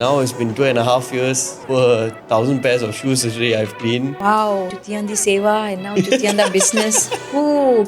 Now it's been 2.5 years. Over 1,000 pairs of shoes already I've cleaned. Wow, Jutiyaan di Sewa and now Jutiyaan da business. Ooh.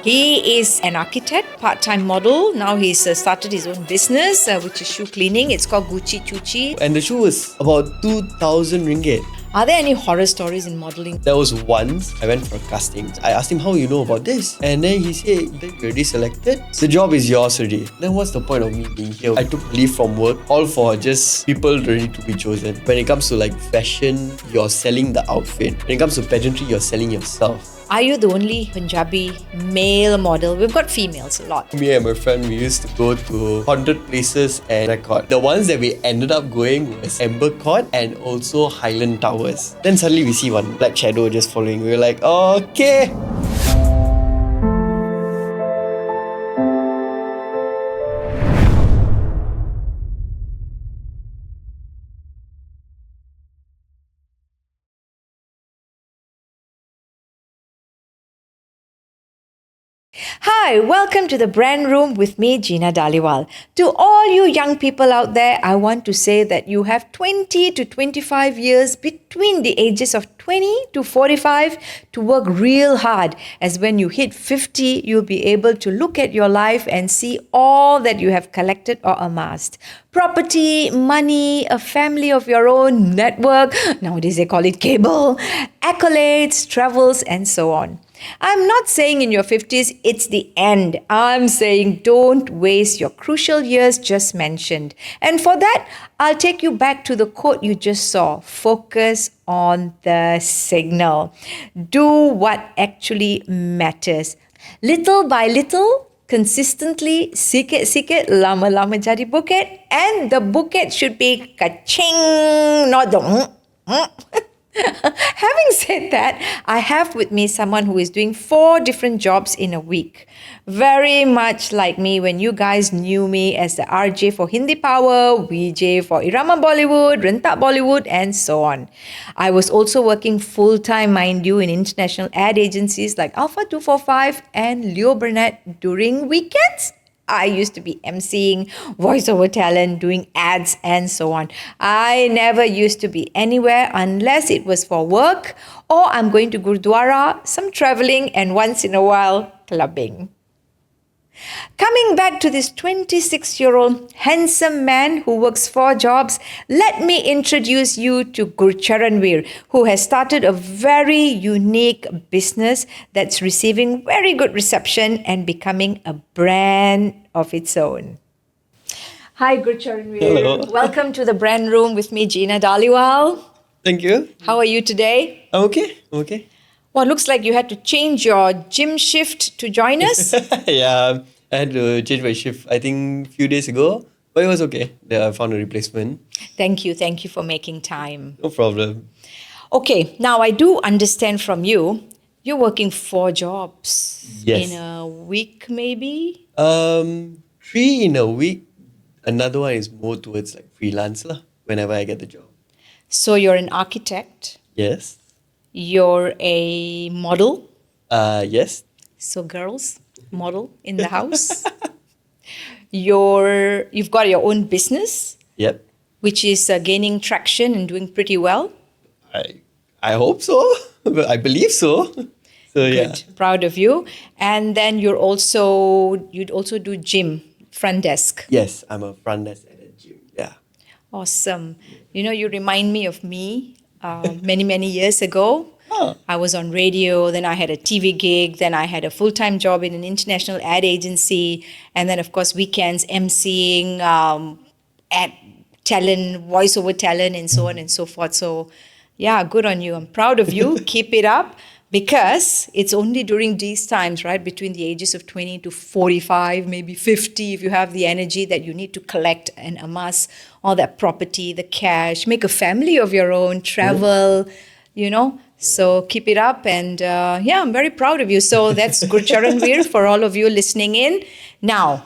He is an architect, part-time model. Now he's started his own business, which is shoe cleaning. It's called Gucci Chuchi. And the shoe was about 2,000 ringgit. Are there any horror stories in modeling? There was once I went for a casting. I asked him how you know about this. And then he said, "You're already selected. The job is yours already." Then what's the point of me being here? I took leave from work, all for just people ready to be chosen. When it comes to like fashion, you're selling the outfit. When it comes to pageantry, you're selling yourself. Are you the only Punjabi male model? We've got females a lot. Me and my friend, we used to go to haunted places and record. The ones that we ended up going was Amber Court and also Highland Towers. Then suddenly we see one black shadow just following. We were like, okay. Hi, welcome to the brand room with me, Gina Daliwal. To all you young people out there, I want to say that you have 20 to 25 years between the ages of 20 to 45 to work real hard, as when you hit 50, you'll be able to look at your life and see all that you have collected or amassed. Property, money, a family of your own, network, nowadays they call it cable, accolades, travels, and so on. I'm not saying in your 50s it's the end. I'm saying don't waste your crucial years just mentioned. And for that, I'll take you back to the quote you just saw. Focus on the signal. Do what actually matters. Little by little, consistently, sikit-sikit, lama-lama jadi bukit. And the bukit should be ka-ching, not the Having said that, I have with me someone who is doing 4 different jobs in a week. Very much like me when you guys knew me as the RJ for Hindi Power, VJ for Irama Bollywood, Rentak Bollywood, and so on. I was also working full-time, mind you, in international ad agencies like Alpha 245 and Leo Burnett during weekends. I used to be emceeing, voiceover talent, doing ads, and so on. I never used to be anywhere unless it was for work or I'm going to Gurdwara, some traveling, and once in a while, clubbing. Coming back to this 26-year-old handsome man who works 4 jobs, let me introduce you to Gurcharanvir, who has started a very unique business that's receiving very good reception and becoming a brand of its own. Hi, Gurcharanvir. Hello. Welcome to the brand room with me, Gina Daliwal. Thank you. How are you today? I'm okay. I'm okay. Well, looks like you had to change your gym shift to join us. Yeah, I had to change my shift, I think, a few days ago. But it was okay. I found a replacement. Thank you for making time. No problem. Okay, now I do understand from you, you're working 4 jobs Yes. in a week maybe? 3 in a week. Another one is more towards like freelance lah, whenever I get the job. So you're an architect, Yes. you're a model, Yes. so girls, model in the house. You've got your own business, Yep. which is gaining traction and doing pretty well. I hope so. I believe so. So yeah. Good, proud of you. And then you'd also do gym, front desk. Yes, I'm a front desk at a gym. Yeah. Awesome. You know, you remind me of me many years ago. Oh. I was on radio, then I had a TV gig, then I had a full-time job in an international ad agency, and then, of course, weekends, emceeing, ad talent, voiceover talent, and so on and so forth. So, yeah, good on you. I'm proud of you. Keep it up. Because it's only during these times, right, between the ages of 20 to 45, maybe 50, if you have the energy that you need to collect and amass all that property, the cash, make a family of your own, travel, you know. So keep it up. And yeah, I'm very proud of you. So that's Gurcharanvir for all of you listening in. Now,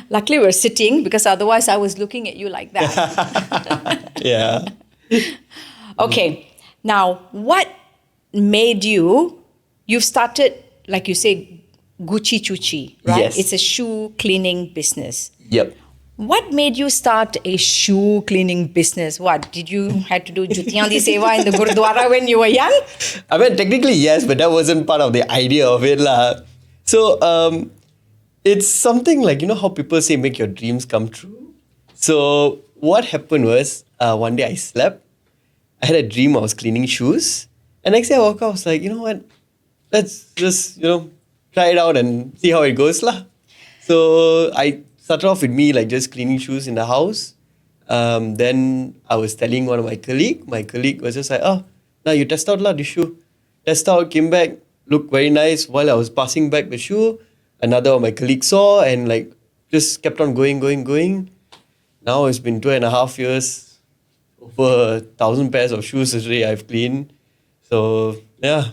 luckily we're sitting because otherwise I was looking at you like that. Yeah. Okay, now what made you've started, like you say, Gucci Chuchi, right? Yes. It's a shoe cleaning business. Yep. What made you start a shoe cleaning business? What did you had to do Jutiyaan Sewa in the Gurdwara when you were young? I mean, technically, yes, but that wasn't part of the idea of it, lah. So, it's something like, you know how people say make your dreams come true? So, what happened was, one day I slept. I had a dream I was cleaning shoes. And next day I woke up, I was like, you know what? Let's just, try it out and see how it goes, lah. So, I started off with me, like, just cleaning shoes in the house. Then I was telling one of my colleague. My colleague was just like, oh, now you test out lah the shoe. Test out, came back, looked very nice. While I was passing back the shoe, another of my colleagues saw and like just kept on going. Now it's been 2.5 years. Over 1,000 pairs of shoes already I've cleaned. So yeah.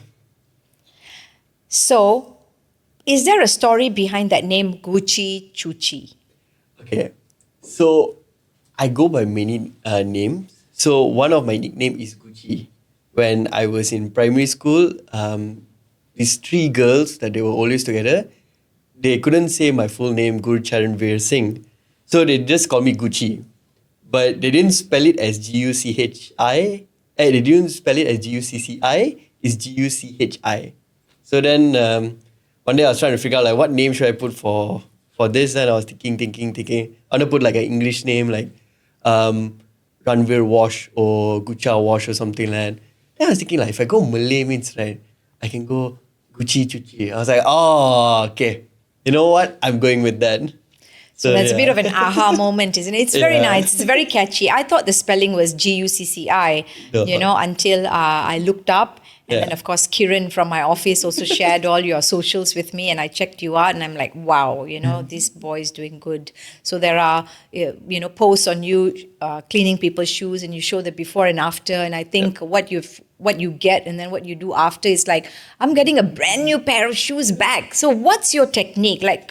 So, is there a story behind that name Gucci Chuchi? Okay. So I go by many names. So one of my nickname is Gucci. When I was in primary school, these 3 girls that they were always together, they couldn't say my full name, Gurcharanvir Singh. So they just called me Gucci. But they didn't spell it as Guchi. They didn't spell it as Gucci. It's Guchi. So then one day I was trying to figure out like what name should I put for this, and I was thinking. I want to put like an English name like Ranvir Wash or Gucha Wash or something like that. Then I was thinking like if I go Malay means right, I can go Gucci Chuchi. I was like, oh, okay. You know what? I'm going with that. So that's a bit of an aha moment, isn't it? It's very nice. It's very catchy. I thought the spelling was Gucci, until I looked up. And then, of course, Kiran from my office also shared all your socials with me, and I checked you out, and I'm like, wow, this boy is doing good. So there are, posts on you cleaning people's shoes, and you show the before and after. And I think what you get and then what you do after is like, I'm getting a brand new pair of shoes back. So what's your technique? Like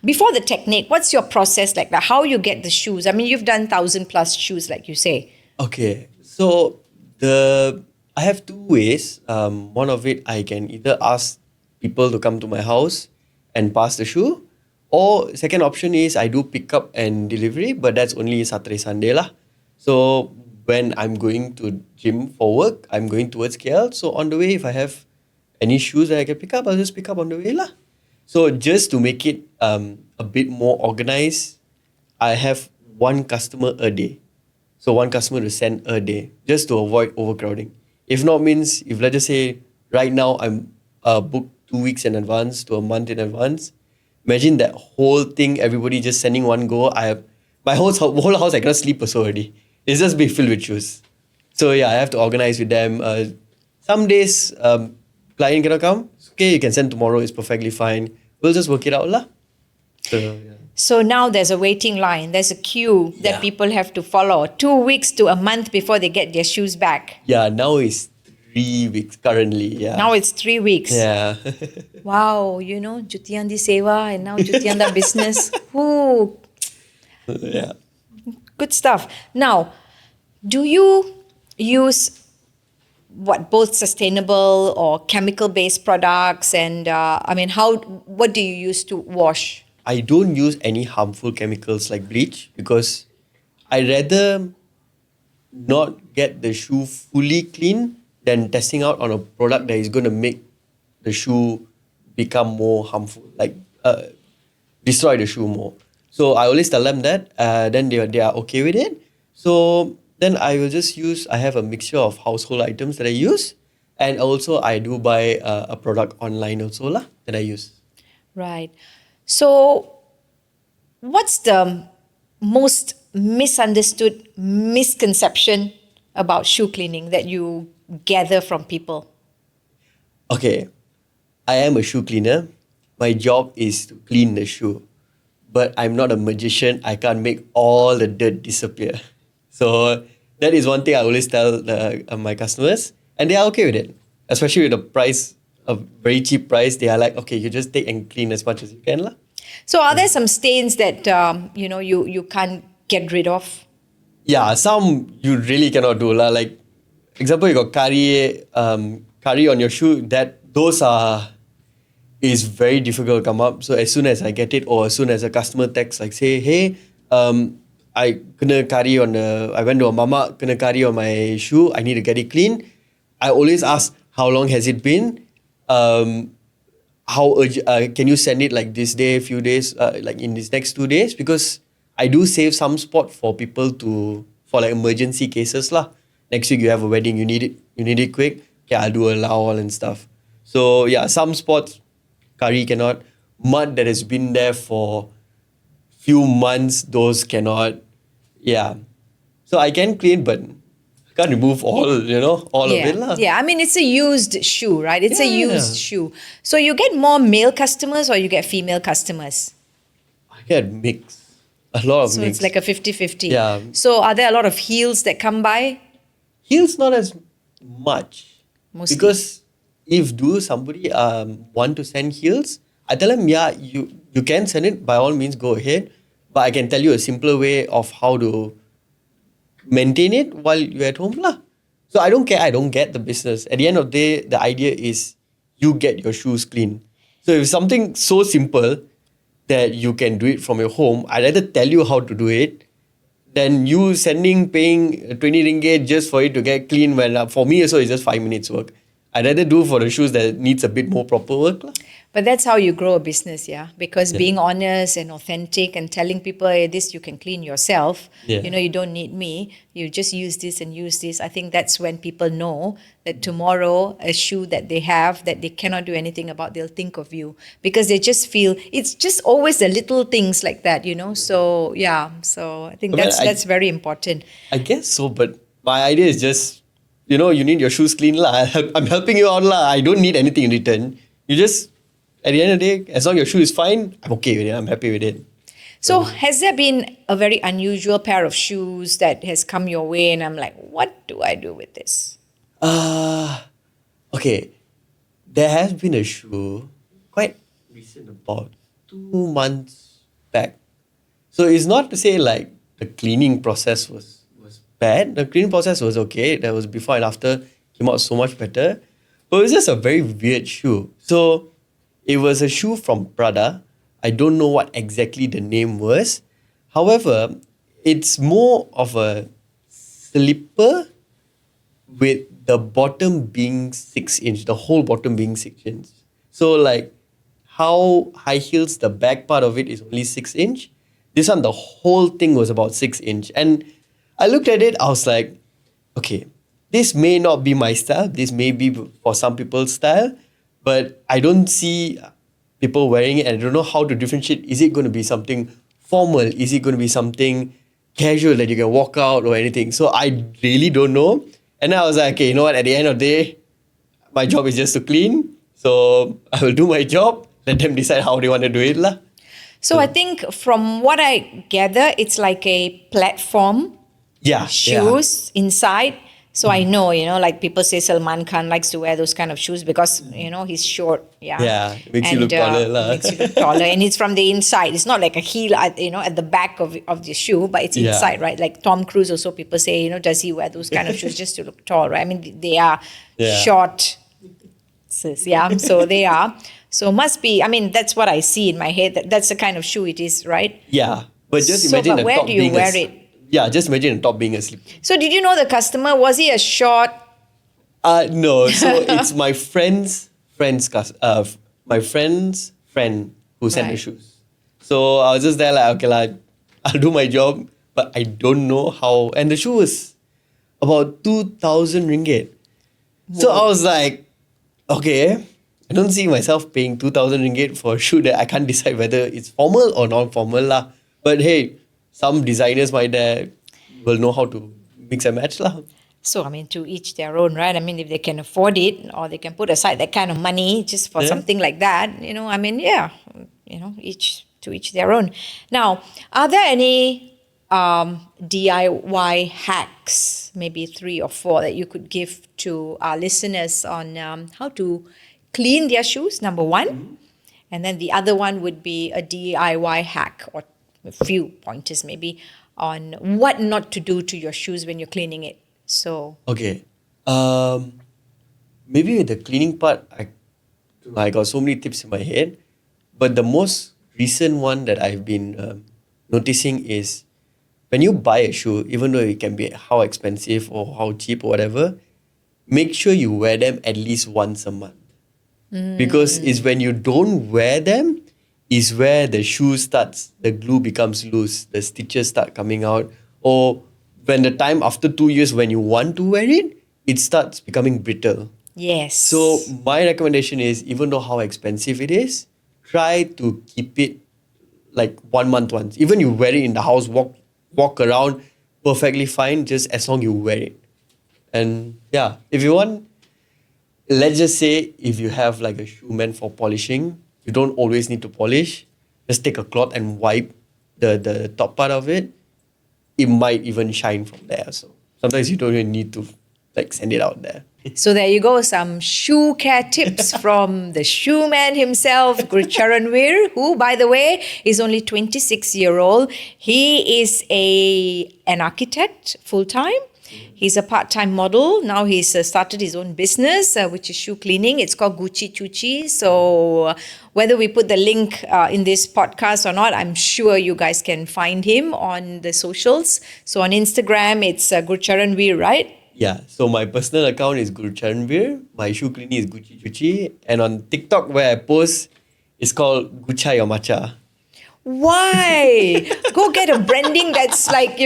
before the technique, what's your process like? How you get the shoes? I mean, you've done 1,000+ shoes, like you say. Okay, so I have 2 ways. One of it, I can either ask people to come to my house and pass the shoe, or second option is I do pick up and delivery, but that's only Saturday, Sunday lah. So when I'm going to gym for work, I'm going towards KL. So on the way, if I have any shoes that I can pick up, I'll just pick up on the way lah. So just to make it a bit more organized, I have 1 customer a day. So 1 customer to send a day, just to avoid overcrowding. If not means, if let's just say right now I'm booked 2 weeks in advance to a month in advance, imagine that whole thing, everybody just sending one go. My whole house, I cannot sleep also already. It's just be filled with shoes. So yeah, I have to organize with them. Some days, client cannot come. It's okay, you can send tomorrow. It's perfectly fine. We'll just work it out lah. So yeah. So now there's a waiting line. There's a queue that people have to follow. 2 weeks to a month before they get their shoes back. Yeah, now it's 3 weeks currently. Yeah. Now it's 3 weeks. Yeah. Wow, Jutiyaan Sewa and now Jutiyaan business. Ooh. Yeah. Good stuff. Now, do you use both sustainable or chemical-based products? And what do you use to wash? I don't use any harmful chemicals like bleach because I rather not get the shoe fully clean than testing out on a product that is going to make the shoe become more harmful, like destroy the shoe more. So I always tell them that, then they are okay with it. So then I will just I have a mixture of household items that I use, and also I do buy a product online also lah that I use. Right. So, what's the most misunderstood misconception about shoe cleaning that you gather from people? Okay, I am a shoe cleaner. My job is to clean the shoe. But I'm not a magician. I can't make all the dirt disappear. So that is one thing I always tell my customers. And they are okay with it. Especially with the price, a very cheap price. They are like, okay, you just take and clean as much as you can lah. So are there some stains that, you can't get rid of? Yeah, some you really cannot do lah. Like, example, you got curry on your shoe. Those is very difficult to come up. So as soon as I get it, or as soon as a customer texts like say, hey, I kena kari on I went to a mama, kena kari on my shoe. I need to get it clean. I always ask, how long has it been? Can you send it like this day, few days, like in these next 2 days? Because I do save some spot for people for like emergency cases lah. Next week you have a wedding, you need it quick. Okay, I'll do a lawal and stuff. So yeah, some spots, curry cannot. Mud that has been there for few months, those cannot. Yeah. So I can clean, but can't remove all of it lah. Yeah, I mean, it's a used shoe, right? It's a Yeah. used shoe. So you get more male customers or you get female customers? I get mix. A lot of So mix. it's like a 50-50. Yeah. So are there a lot of heels that come by? Heels not as much. Mostly. Because if somebody want to send heels, I tell them, yeah, you can send it, by all means go ahead. But I can tell you a simpler way of how to maintain it while you're at home lah. So I don't care, I don't get the business. At the end of the day, the idea is you get your shoes clean. So if something so simple that you can do it from your home, I'd rather tell you how to do it than you paying 20 ringgit just for it to get clean when for me also it's just 5 minutes work. I'd rather do for the shoes that needs a bit more proper work lah. But that's how you grow a business, yeah? Because being honest and authentic and telling people, hey, this you can clean yourself, Yeah. you don't need me, you just use this and use this. I think that's when people know that tomorrow a shoe that they have that they cannot do anything about, they'll think of you. Because they just feel, it's just always the little things like that, So, yeah, so I think Well, that's very important. I guess so, but my idea is just, you need your shoes clean lah. I'm helping you out lah. I don't need anything in return. You just, at the end of the day, as long as your shoe is fine, I'm okay with it. I'm happy with it. So has there been a very unusual pair of shoes that has come your way and I'm like, what do I do with this? Okay. There has been a shoe, quite recent, about 2 months back. So it's not to say like the cleaning process was bad. The cleaning process was okay. That was before and after, came out so much better. But it was just a very weird shoe. So it was a shoe from Prada. I don't know what exactly the name was. However, it's more of a slipper with the bottom being 6 inch, the whole bottom being 6 inch. So like how high heels, the back part of it is only 6 inch. This one, the whole thing was about 6 inch. And I looked at it, I was like, okay, this may not be my style. This may be for some people's style, but I don't see people wearing it and I don't know how to differentiate. Is it going to be something formal? Is it going to be something casual that you can walk out or anything? So I really don't know. And I was like, okay, you know what? At the end of the day, my job is just to clean. So I will do my job. Let them decide how they want to do it lah. So I think from what I gather, it's like a platform, Yeah. shoes inside. So I know, like people say Salman Khan likes to wear those kind of shoes because, he's short. Yeah. Yeah, makes you look taller lah. Makes you look taller. And it's from the inside. It's not like a heel, at the back of the shoe, but it's Yeah. inside, right? Like Tom Cruise also, people say, does he wear those kind of shoes just to look tall, right? I mean, they are Yeah. short. Yeah, so they are. So must be, I mean, that's what I see in my head. That's the kind of shoe it is, right? Yeah. But just So, imagine but the where top do you being wear it? Yeah, just imagine the top being a slip. So did you know the customer? Was he a short? No. So it's my my friend's friend who sent the Right. shoes. So I was just there like, okay, like, I'll do my job, but I don't know how. And the shoe was about 2,000 ringgit. So I was like, okay, I don't see myself paying 2,000 ringgit for a shoe that I can't decide whether it's formal or non-formal lah. But hey, some designers will know how to mix and match lah. So, I mean, to each their own, right? I mean, if they can afford it or they can put aside that kind of money just for Yeah. something like that, I mean, yeah, each to each their own. Now, are there any DIY hacks, maybe 3 or 4, that you could give to our listeners on how to clean their shoes, number 1? And then the other one would be a DIY hack or a few pointers maybe on what not to do to your shoes when you're cleaning it. So, Okay. Maybe with the cleaning part, I got so many tips in my head. But the most recent one that I've been noticing is when you buy a shoe, even though it can be how expensive or how cheap or whatever, make sure you wear them at least once a month. Because it's when you don't wear them is where the shoe starts, the glue becomes loose, the stitches start coming out, or when the time after 2 years when you want to wear it, it starts becoming brittle. Yes. So my recommendation is, even though how expensive it is, try to keep it like 1 month once. Even you wear it in the house, walk around perfectly fine, just as long you wear it. And yeah, if you want, let's just say if you have like a shoe meant for polishing, you don't always need to polish. Just take a cloth and wipe the top part of it. It might even shine from there. So sometimes you don't even need to like send it out there. So there you go, some shoe care tips from the shoe man himself, Gurcharanvir, who, by the way, is only 26-year-old. He is an architect full-time. He's a part-time model. Now he's started his own business, which is shoe cleaning. It's called Gucci Chuchi. So whether we put the link in this podcast or not, I'm sure you guys can find him on the socials. So on Instagram, it's Gurcharanvir, right? Yeah, so my personal account is Gurcharanvir. My shoe cleaning is Gucci Chuchi. And on TikTok, where I post, it's called Gucha Your Macha. Why? Go get a branding that's like,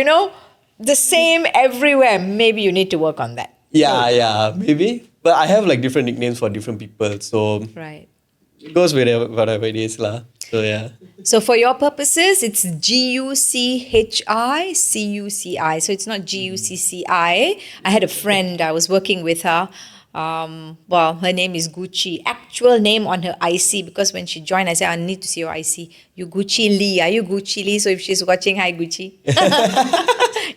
the same everywhere. Maybe you need to work on that. Yeah, maybe. But I have like different nicknames for different people. So Right. it goes with whatever it is lah. So yeah. So for your purposes, it's Guchicuci. So it's not Gucci. I had a friend, I was working with her. Her name is Gucci. Actual name on her IC, because when she joined, I said, I need to see your IC. You Gucci Lee. Are you Gucci Lee? So if she's watching, hi Gucci.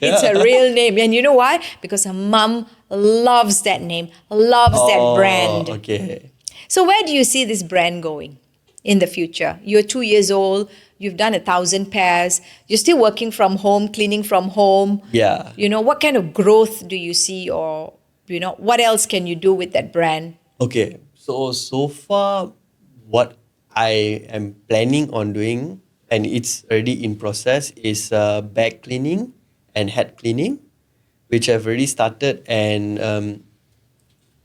It's her real name. And you know why? Because her mum loves that name, loves that brand. Okay. So where do you see this brand going in the future? You're 2 years old. You've done 1,000 pairs. You're still working from home, cleaning from home. Yeah. What kind of growth do you see, or, what else can you do with that brand? Okay. So far, what I am planning on doing, and it's already in process, is bag cleaning and head cleaning, which I've already started. And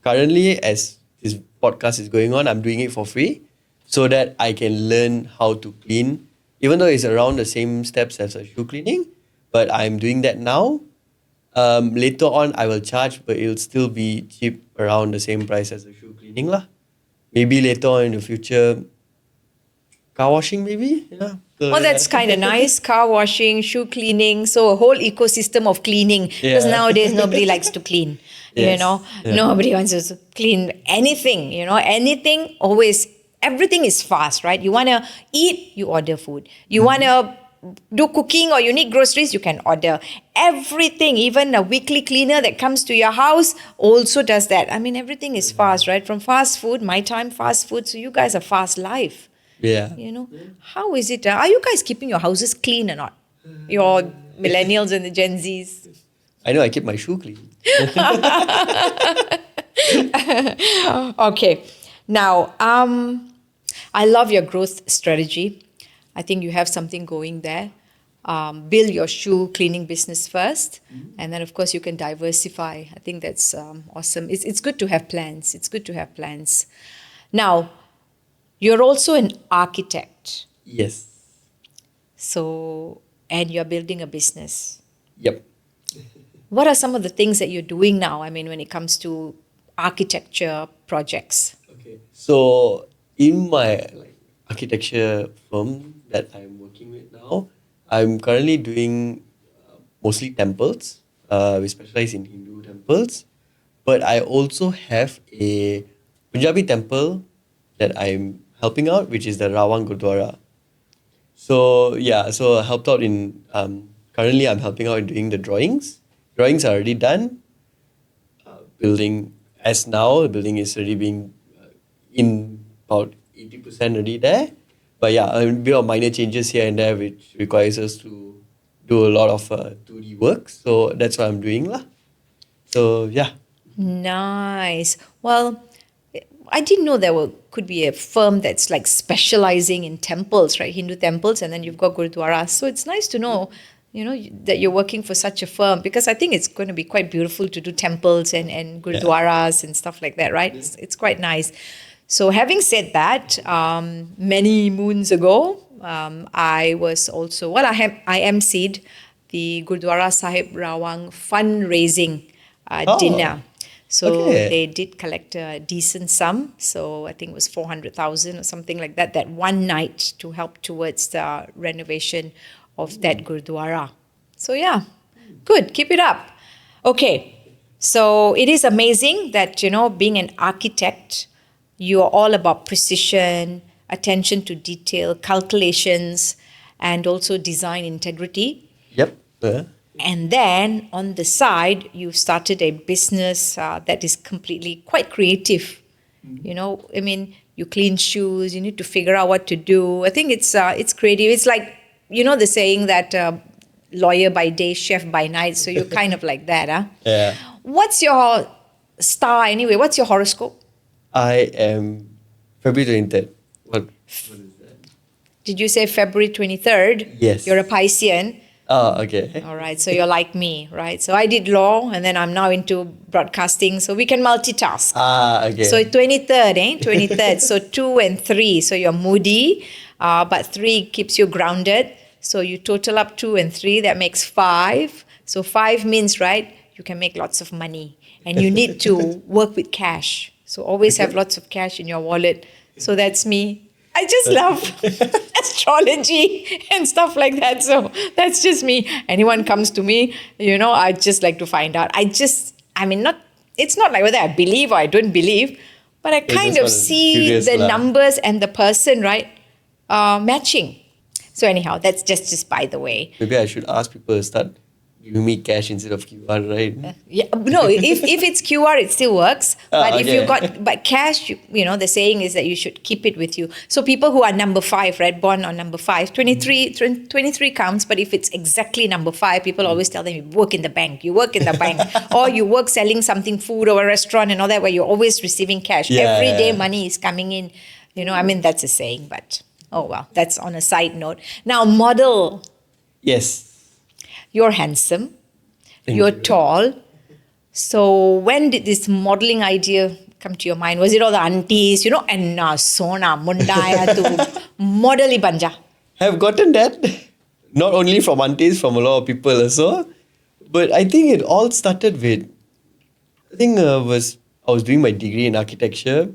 currently, as this podcast is going on, I'm doing it for free so that I can learn how to clean, even though it's around the same steps as a shoe cleaning. But I'm doing that now. Later on, I will charge, but it'll still be cheap, around the same price as the shoe cleaning lah. Maybe later on in the future, car washing maybe. Yeah. So, That's kind of nice. Car washing, shoe cleaning. So a whole ecosystem of cleaning. Because nowadays nobody likes to clean. Yes. Nobody wants to clean anything. Anything, always, everything is fast, right? You want to eat, you order food. You want to do cooking or you need groceries, you can order. Everything, even a weekly cleaner that comes to your house also does that. I mean, everything is fast, right? From fast food, my time, fast food. So you guys are fast life. Yeah. How is it? Are you guys keeping your houses clean or not? Your millennials and the Gen Zs. I know I keep my shoe clean. Okay. Now, I love your growth strategy. I think you have something going there. Build your shoe cleaning business first. And then, of course, you can diversify. I think that's awesome. It's good to have plans. Now, you're also an architect. Yes. So, and you're building a business. Yep. What are some of the things that you're doing now? I mean, when it comes to architecture projects. Okay. So in my architecture firm that I'm working with now, I'm currently doing mostly temples. We specialize in Hindu temples, but I also have a Punjabi temple that I'm helping out, which is the Rawang Gurdwara. So I helped out in currently I'm helping out in doing the drawings. Drawings are already done. The building is already being in about 80% already there. But yeah, a bit of minor changes here and there, which requires us to do a lot of 2D work. So that's what I'm doing lah. So yeah. Nice. Well, I didn't know could be a firm that's like specializing in temples, right? Hindu temples, and then you've got Gurudwaras. So it's nice to know, that you're working for such a firm, because I think it's going to be quite beautiful to do temples and Gurudwaras and stuff like that, right? It's quite nice. So having said that, many moons ago, I was also, I emceed the Gurdwara Sahib Rawang fundraising dinner. So they did collect a decent sum. So I think it was 400,000 or something like that one night to help towards the renovation of that Gurdwara. So yeah, good. Keep it up. Okay. So it is amazing that, being an architect, you're all about precision, attention to detail, calculations, and also design integrity. Yep. And then on the side, you started a business that is completely quite creative. You clean shoes, you need to figure out what to do. I think it's creative. It's like, the saying that lawyer by day, chef by night. So you're kind of like that, huh? Yeah. What's your star anyway? What's your horoscope? I am February 23rd. What is that? Did you say February 23rd? Yes. You're a Piscean. Oh, okay. All right. So you're like me, right? So I did law and then I'm now into broadcasting. So we can multitask. Okay. So 23rd, 23rd. So 2 and 3. So you're moody, but 3 keeps you grounded. So you total up 2 and 3. That makes 5. So 5 means, right, you can make lots of money. And you need to work with cash. So always have lots of cash in your wallet. So that's me. I just love astrology and stuff like that. So that's just me. Anyone comes to me, I just like to find out. It's not like whether I believe or I don't believe, but I kind of see the numbers and the person, right, matching. So anyhow, that's just by the way. Maybe I should ask people to start giving me cash instead of QR, right? No, if it's QR, it still works. But if you but cash, the saying is that you should keep it with you. So people who are number 5, right, born on number 5, 23 counts. But if it's exactly number 5, people always tell them you work in the bank, or you work selling something, food or a restaurant and all that, where you're always receiving cash. Every day money is coming in. That's a saying, but oh well, that's on a side note. Now, model. Yes. You're handsome. Thank you're you. tall. So when did this modeling idea come to your mind? Was it all the aunties, Anna, Sona, Mundaya to model banja? I've gotten that. Not only from aunties, from a lot of people also. But I think it all started with, I was doing my degree in architecture.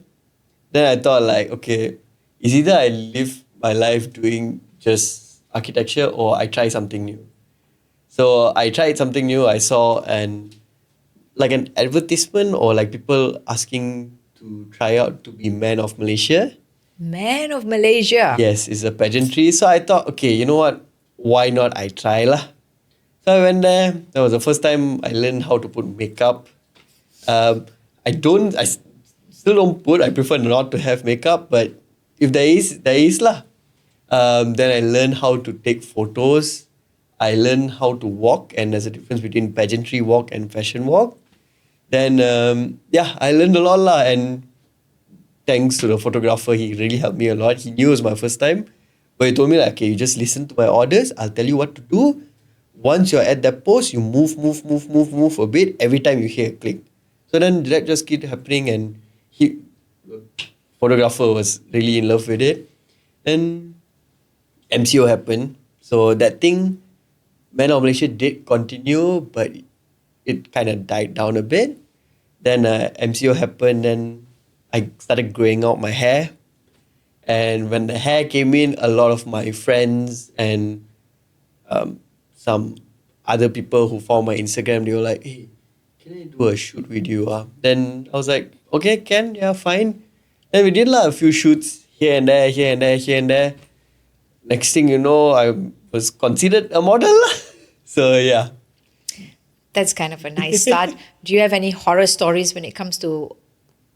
Then I thought okay, is either I live my life doing just architecture or I try something new. So I tried something new. I saw an advertisement or people asking to try out to be Man of Malaysia. Man of Malaysia? Yes, it's a pageantry. So I thought, okay, you know what? Why not I try lah? So I went there. That was the first time I learned how to put makeup. I still don't put. I prefer not to have makeup. But if there is lah. Then I learned how to take photos. I learned how to walk, and there's a difference between pageantry walk and fashion walk. Then, I learned a lot lah. And thanks to the photographer, he really helped me a lot. He knew it was my first time. But he told me okay, you just listen to my orders. I'll tell you what to do. Once you're at that pose, you move a bit every time you hear a click. So then that just kept happening, and the photographer was really in love with it. Then MCO happened. So that thing, Man of Malaysia did continue, but it kind of died down a bit. Then MCO happened, then I started growing out my hair. And when the hair came in, a lot of my friends and some other people who found my Instagram, they were like, hey, can I do a shoot with you? Then I was like, okay, fine. Then we did a few shoots here and there. Next thing you know, I was considered a model. So yeah. That's kind of a nice start. Do you have any horror stories when it comes to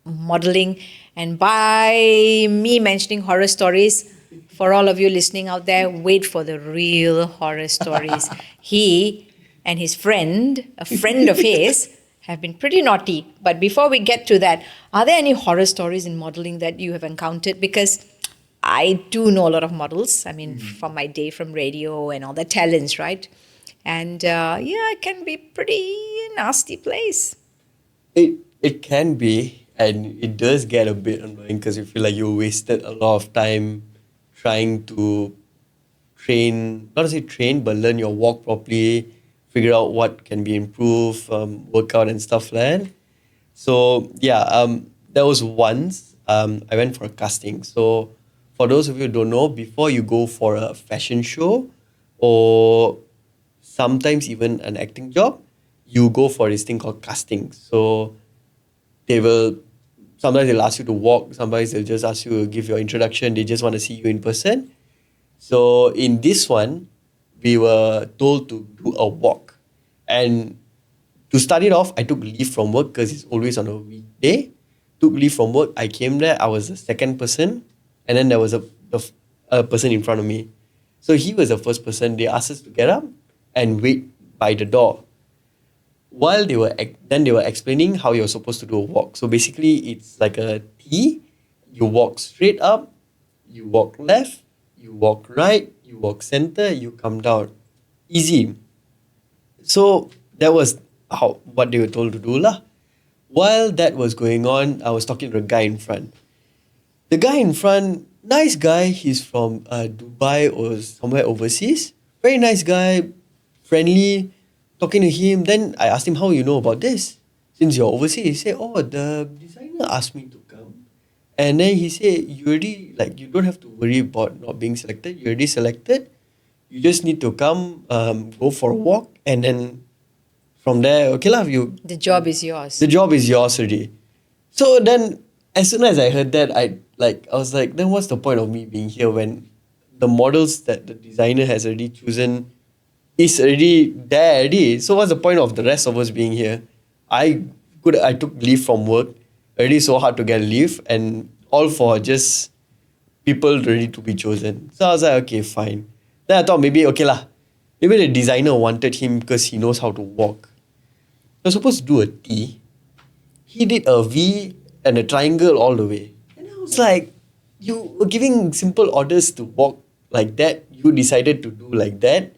modeling? And by me mentioning horror stories, for all of you listening out there, wait for the real horror stories. He and his friend, a friend of his, have been pretty naughty. But before we get to that, are there any horror stories in modeling that you have encountered? Because I do know a lot of models. I mean, from my day from radio and all the talents, right? And yeah, it can be pretty nasty place. It can be, and it does get a bit annoying because you feel like you wasted a lot of time trying to train, not to say train, but learn your walk properly, figure out what can be improved, workout and stuff like that. So yeah, there was once I went for a casting. So for those of you who don't know, before you go for a fashion show or sometimes even an acting job, you go for this thing called casting. So they will sometimes they'll ask you to walk, sometimes they'll just ask you to give your introduction, they just want to see you in person. So in this one, we were told to do a walk. And to start it off, I took leave from work because it's always on a weekday. Took leave from work. I came there. I was the second person, and then there was a person in front of me. So he was the first person. They asked us to get up and wait by the door. While they were explaining how you're supposed to do a walk. So basically, it's like a T. You walk straight up, you walk left, you walk right, you walk center, you come down. Easy. So that was what they were told to do lah. While that was going on, I was talking to a guy in front. The guy in front, nice guy. He's from Dubai or somewhere overseas. Very nice guy, friendly. Talking to him, then I asked him, how you know about this? Since you're overseas, he said, oh, the designer asked me to come. And then he said, you don't have to worry about not being selected. You're already selected. You just need to come, go for a walk, and then from there, okay lah, The job is yours. the job is yours already. So then, as soon as I heard that, I was like, then what's the point of me being here when the models that the designer has already chosen is already there already? So what's the point of the rest of us being here? I took leave from work, already so hard to get leave, and all for just people ready to be chosen. So I was like, okay, fine. Then I thought maybe, okay lah, maybe the designer wanted him because he knows how to walk. You're supposed to do a T. He did a V and a triangle all the way. And I was like, you were giving simple orders to walk like that. You decided to do like that.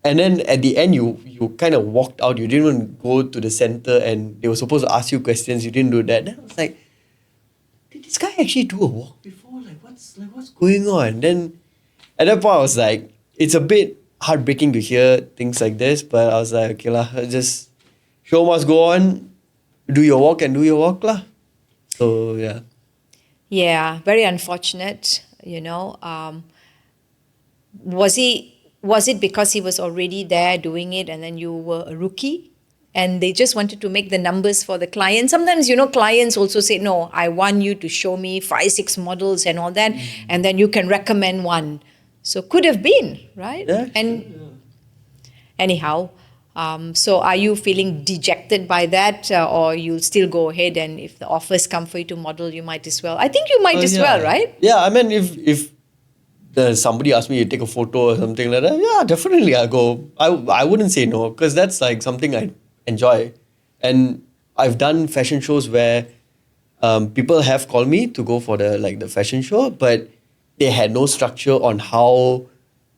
And then at the end, you kind of walked out. You didn't even go to the center and they were supposed to ask you questions. You didn't do that. Then I was like, did this guy actually do a walk before? What's going on? Then at that point, I was like, it's a bit heartbreaking to hear things like this. But I was like, okay lah, just show must go on. Do your walk and do your walk lah. So yeah. Yeah, very unfortunate, Was it because he was already there doing it and then you were a rookie and they just wanted to make the numbers for the client? Sometimes, clients also say, no, I want you to show me 5, 6 models and all that, and then you can recommend one. So could have been, right? Yeah, and anyhow, so are you feeling dejected by that or you'll still go ahead and if the offers come for you to model, you might as well? I think you might as well, right? Yeah, I mean, if somebody asked me to take a photo or something like that, yeah, definitely I'll go. I wouldn't say no because that's like something I enjoy. And I've done fashion shows where people have called me to go for the fashion show, but they had no structure on how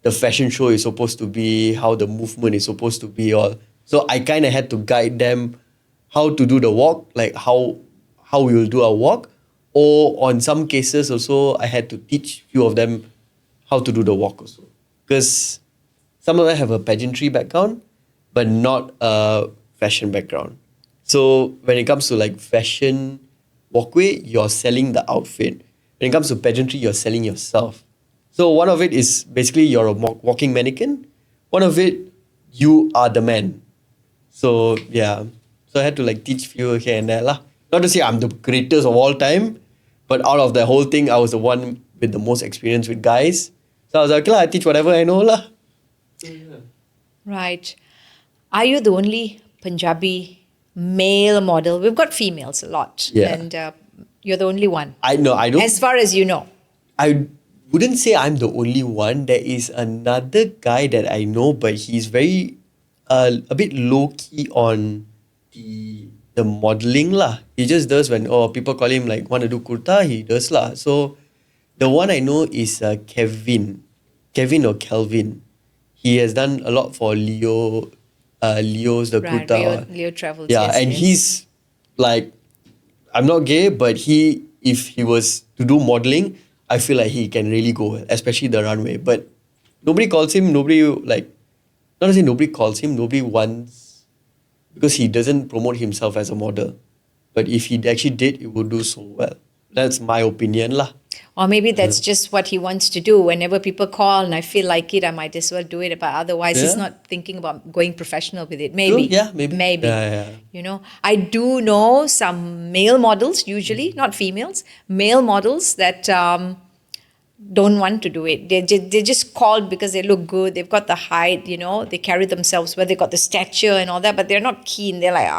the fashion show is supposed to be, how the movement is supposed to be. So I kind of had to guide them how to do the walk, like how we will do our walk. Or on some cases also, I had to teach few of them how to do the walk also. Because some of them have a pageantry background, but not a fashion background. So when it comes to like fashion walkway, you're selling the outfit. When it comes to pageantry, you're selling yourself. So one of it is basically you're a walking mannequin. One of it, you are the man. So yeah. So I had to like teach few here and there lah. Not to say I'm the greatest of all time, but out of the whole thing, I was the one with the most experience with guys. So I was like, okay lah, I teach whatever I know lah. Right. Are you the only Punjabi male model? We've got females a lot. Yeah. And you're the only one. I don't. As far as you know. I wouldn't say I'm the only one. There is another guy that I know, but he's very a bit low key on the modeling lah. He just does when people call him like want to do kurta, he does lah. So the one I know is Kevin or Kelvin. He has done a lot for Leo's the Right, kurta. Leo travels. Yeah, Yes, and yes. he's like, I'm not gay, but if he was to do modeling, I feel like he can really go, especially the runway. But nobody calls him. Nobody like, not to say nobody calls him. Nobody wants because he doesn't promote himself as a model. But if he actually did, it would do so well. That's my opinion lah. Or maybe that's just what he wants to do. Whenever people call and I feel like it, I might as well do it. But otherwise, he's Yeah. not thinking about going professional with it. True, Maybe. yeah, maybe. Maybe. Yeah. You know, I do know some male models, usually, not females, male models that don't want to do it. They're just called because they look good. They've got the height, they carry themselves well. They've got the stature and all that, but they're not keen. They're like,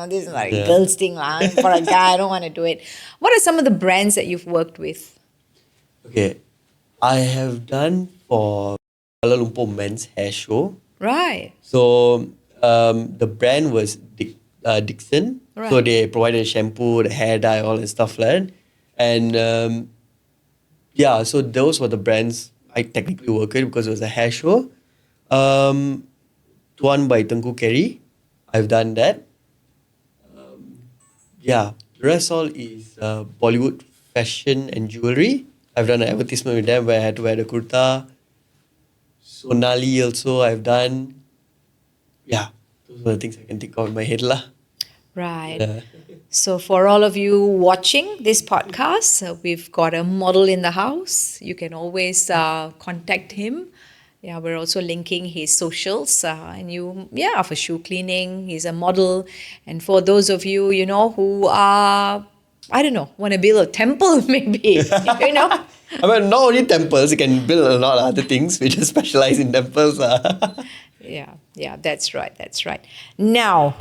this is like a Yeah. girl's thing. Lah. For a guy, I don't want to do it. What are some of the brands that you've worked with? Okay, I have done for Kuala Lumpur Men's Hair Show. Right. So the brand was Dixon. Right. So they provided shampoo, the hair dye, all and stuff like that. And so those were the brands I technically worked with because it was a hair show. Tuan by Tengku Kerry, I've done that. The rest all is Bollywood fashion and jewelry. I've done an advertisement with them where I had to wear the kurta. Sonali also I've done. Yeah, those are the things I can think of in my head lah. Right. Yeah. So, for all of you watching this podcast, we've got a model in the house. You can always contact him. Yeah, we're also linking his socials. For shoe cleaning, he's a model. And for those of you, who are, I don't know, want to build a temple, maybe, I mean, not only temples, you can build a lot of other things. We just specialize in temples. Yeah, that's right. Now,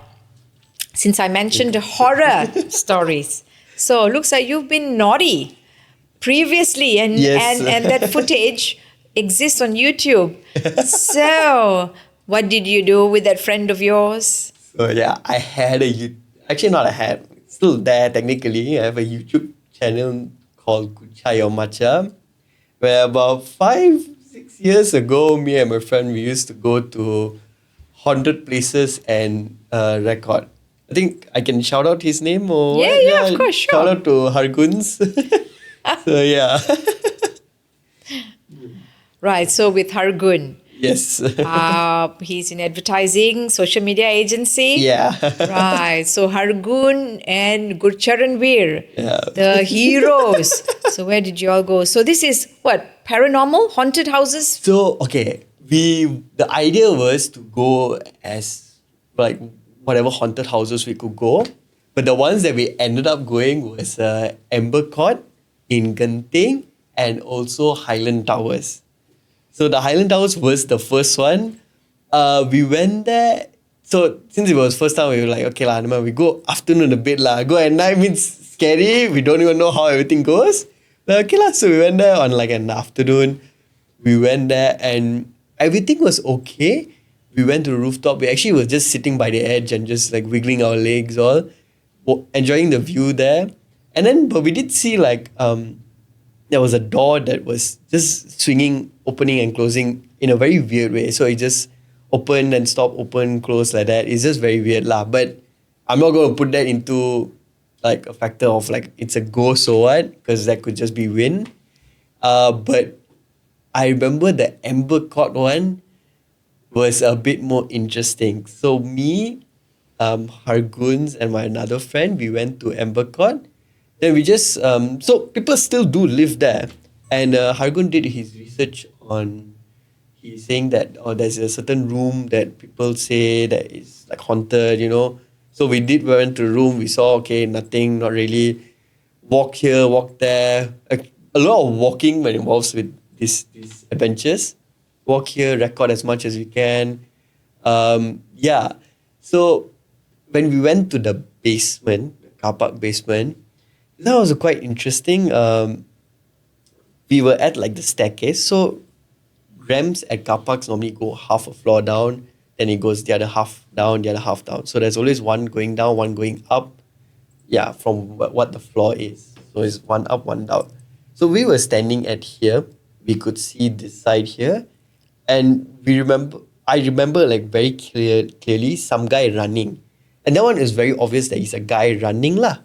since I mentioned horror stories, so looks like you've been naughty previously, and Yes. and that footage exists on YouTube. So, what did you do with that friend of yours? So yeah, I had actually not I had, it's still there technically. I have a YouTube channel called Gucci, where about 5-6 years ago, me and my friend, we used to go to haunted places and record. I think I can shout out his name or what? Yeah, of course, sure. Shout out to Harguns. So yeah. Right. So with Hargun, Yes. he's in advertising, social media agency. Yeah. Right. So Hargun and Gurcharanvir, Yeah. the heroes. So where did you all go? So this is what? Paranormal? Haunted houses? So okay, the idea was to go as like whatever haunted houses we could go, but the ones that we ended up going was Amber Court in Genting and also Highland Towers. So the Highland Towers was the first one. We went there. So since it was first time, we were like, okay lah, we go afternoon a bit lah. Go at night means scary. We don't even know how everything goes. Like, okay lah. So we went there on like an afternoon. We went there and everything was okay. We went to the rooftop. We actually were just sitting by the edge and just like wiggling our legs all, enjoying the view there. And then, but we did see like there was a door that was just swinging, opening and closing in a very weird way. So it just opened and stopped, open, close like that. It's just very weird lah. But I'm not going to put that into like a factor of like it's a ghost or what, because that could just be wind. But I remember the Amber Court one was a bit more interesting. So me, Harguns and my another friend, we went to Amber Court. Then we just, so people still do live there. And Hargun did his research on, he's saying that there's a certain room that people say that is like haunted, So we went to the room, we saw, okay, nothing, not really. Walk here, walk there. A lot of walking when involves with these adventures. Walk here, record as much as you can. So when we went to the basement, the car park basement, that was quite interesting. We were at like the staircase. So ramps at car parks normally go half a floor down. then it goes the other half down, the other half down. So there's always one going down, one going up. Yeah, from what the floor is. So it's one up, one down. So we were standing at here. We could see this side here, and I remember like very clearly some guy running, and that one is very obvious that he's a guy running lah.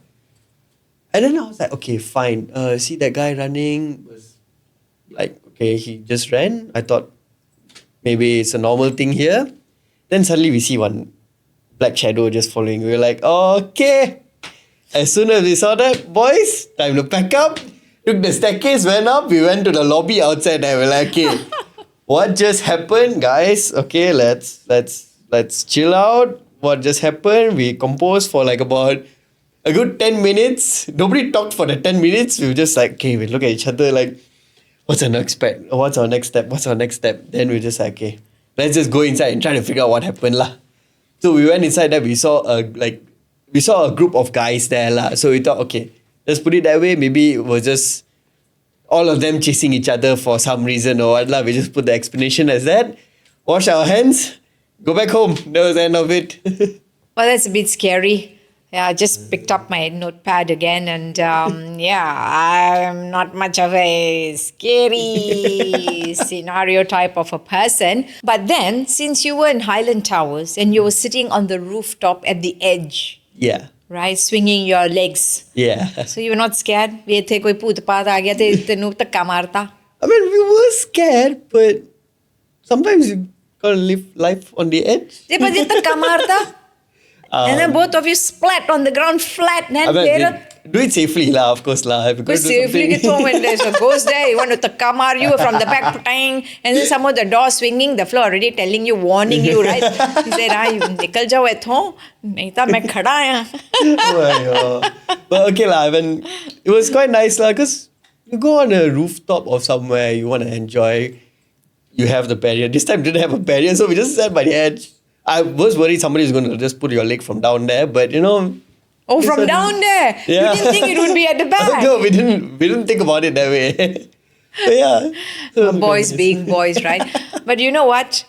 And then I was like, okay, fine. See that guy running was like, okay, he just ran. I thought maybe it's a normal thing here. Then suddenly we see one black shadow just following. We were like, okay. As soon as we saw that, boys, time to pack up. Took the staircase, went up. We went to the lobby outside and we're like, okay, what just happened, guys? Okay, let's chill out. What just happened? We composed for like about a good 10 minutes. Nobody talked for the 10 minutes. We were just like, okay, we look at each other like, what's our next step? What's our next step? What's our next step? Then we just like, okay, let's just go inside and try to figure out what happened lah. So we went inside there. We saw a group of guys there lah. So we thought, okay, let's put it that way. Maybe it was just all of them chasing each other for some reason or what lah. We just put the explanation as that. Wash our hands. Go back home. That was the end of it. Well, that's a bit scary. Yeah, I just picked up my notepad again, and I'm not much of a scary scenario type of a person. But then, since you were in Highland Towers and you were sitting on the rooftop at the edge, Yeah. right, swinging your legs, Yeah. so you were not scared? We थे कोई भूत पात आ गया थे तेनू धक्का मारता. I mean, we were scared, but sometimes you gotta live life on the edge. जे पर जे धक्का मारता, and then both of you splat on the ground flat. I mean, do it safely lah, of course lah. If you But go do safely, something- when there's a ghost there, you want to takamar you from the back, putang, and then some of the door swinging, the floor already telling you, warning you, right? He said, you nikal jao ethon, nahi ta main khada hai. Oh, but okay lah, I mean, it was quite nice lah, because you go on a rooftop of somewhere, you want to enjoy, you have the barrier. This time didn't have a barrier, so we just sat by the edge. I was worried somebody was going to just put your leg from down there, but you know. Oh, from down there? Yeah. You didn't think it would be at the back? No, we didn't think about it that way. But yeah. So Boys being boys, right? But you know what?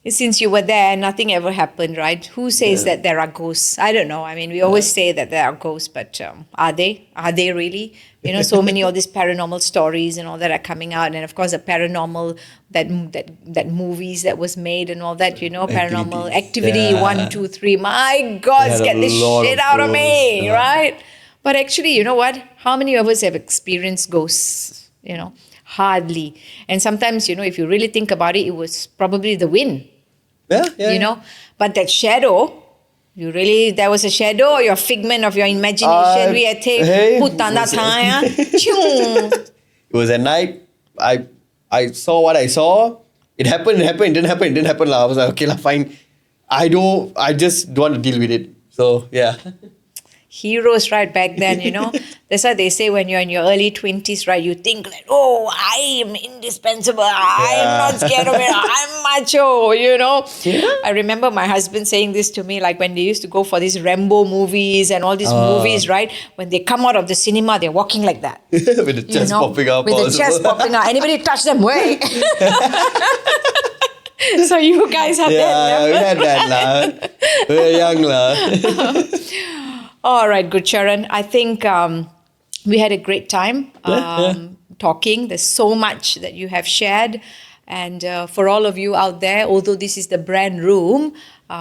Since you were there, nothing ever happened, right? Who says that there are ghosts? I don't know. I mean, we always say that there are ghosts, but are they? Are they really? You know, so many all these paranormal stories and all that are coming out, and of course, the paranormal that movies that was made and all that. You know, Paranormal Activity Yeah. 1, 2, 3. My God, They had get a this lot shit of out of me, ghosts, right? But actually, you know what? How many of us have experienced ghosts? You know, hardly. And sometimes, you know, if you really think about it, it was probably the wind. Yeah. You know, but that shadow, there was a shadow or your figment of your imagination. We had hey, putana was it- thaya. It was at night. I saw what I saw. It happened. It didn't happen. I was like, okay, fine. I just don't want to deal with it. So yeah. Heroes right back then, you know. That's why they say when you're in your early 20s, right, you think like, oh, I am indispensable. I am not scared of it. I'm macho, you know. Yeah. I remember my husband saying this to me, like when they used to go for these Rambo movies and all these movies, right? When they come out of the cinema, they're walking like that. With the chest popping up. With the also. chest popping out. Anybody touch them, wait. So you guys have Yeah, we that. had that lah. We were young lah. All right, Gurcharan. I think we had a great time talking. There's so much that you have shared. And for all of you out there, although this is the brand room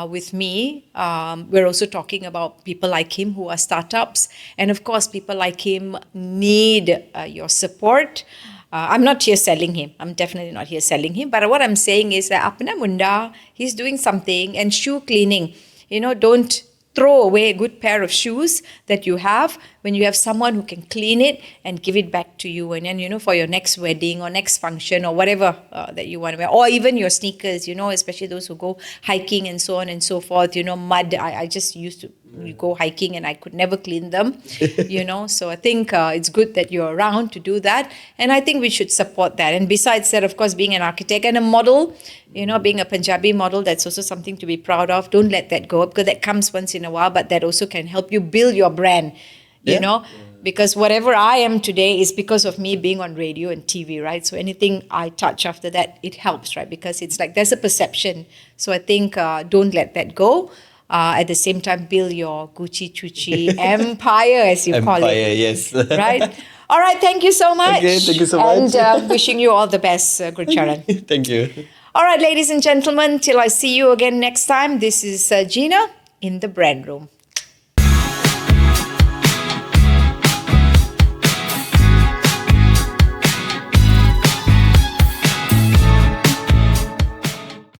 with me, we're also talking about people like him who are startups. And of course, people like him need your support. I'm not here selling him. I'm definitely not here selling him. But what I'm saying is that apna munda, he's doing something. And shoe cleaning, you know, don't throw away a good pair of shoes that you have when you have someone who can clean it and give it back to you. And then, you know, for your next wedding or next function or whatever that you want to wear, or even your sneakers, you know, especially those who go hiking and so on and so forth, you know, mud. I just used to go hiking and I could never clean them, you know. So I think it's good that you're around to do that. And I think we should support that. And besides that, of course, being an architect and a model, you know, being a Punjabi model, that's also something to be proud of. Don't let that go because that comes once in a while, but that also can help you build your brand. you Yeah. know, because whatever I am today is because of me being on radio and TV, right? So anything I touch after that, it helps, right? Because it's like there's a perception. So I think don't let that go. At the same time, build your Gucci Chuchi empire, as you call Empire, it. yes. Right? All right. Thank you so much. Okay, thank you so and, much. wishing you all the best, Gurcharan. Thank you. All right, ladies and gentlemen, till I see you again next time, this is Gina in the brand room.